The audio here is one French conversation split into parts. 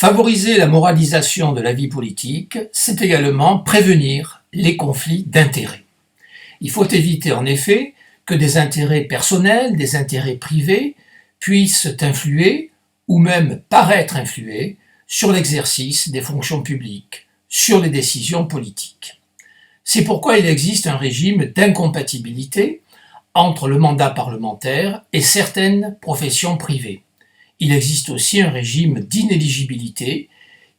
Favoriser la moralisation de la vie politique, c'est également prévenir les conflits d'intérêts. Il faut éviter en effet que des intérêts personnels, des intérêts privés puissent influer ou même paraître influer sur l'exercice des fonctions publiques, sur les décisions politiques. C'est pourquoi il existe un régime d'incompatibilité entre le mandat parlementaire et certaines professions privées. Il existe aussi un régime d'inéligibilité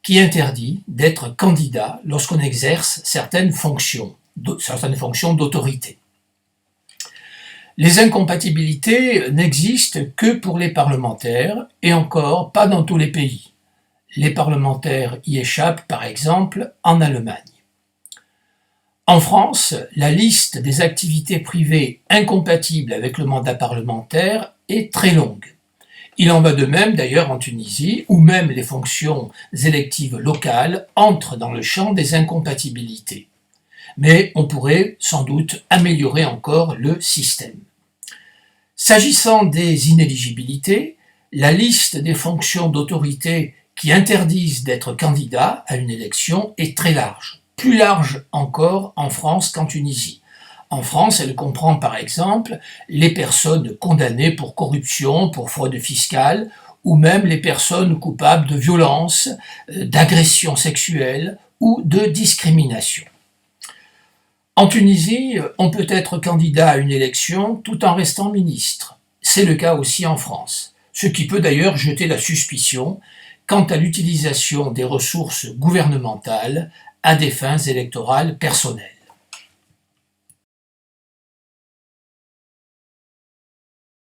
qui interdit d'être candidat lorsqu'on exerce certaines fonctions d'autorité. Les incompatibilités n'existent que pour les parlementaires et encore pas dans tous les pays. Les parlementaires y échappent par exemple en Allemagne. En France, la liste des activités privées incompatibles avec le mandat parlementaire est très longue. Il en va de même d'ailleurs en Tunisie, où même les fonctions électives locales entrent dans le champ des incompatibilités. Mais on pourrait sans doute améliorer encore le système. S'agissant des inéligibilités, la liste des fonctions d'autorité qui interdisent d'être candidat à une élection est très large, plus large encore en France qu'en Tunisie. En France, elle comprend par exemple les personnes condamnées pour corruption, pour fraude fiscale, ou même les personnes coupables de violence, d'agression sexuelle ou de discrimination. En Tunisie, on peut être candidat à une élection tout en restant ministre. C'est le cas aussi en France, ce qui peut d'ailleurs jeter la suspicion quant à l'utilisation des ressources gouvernementales à des fins électorales personnelles.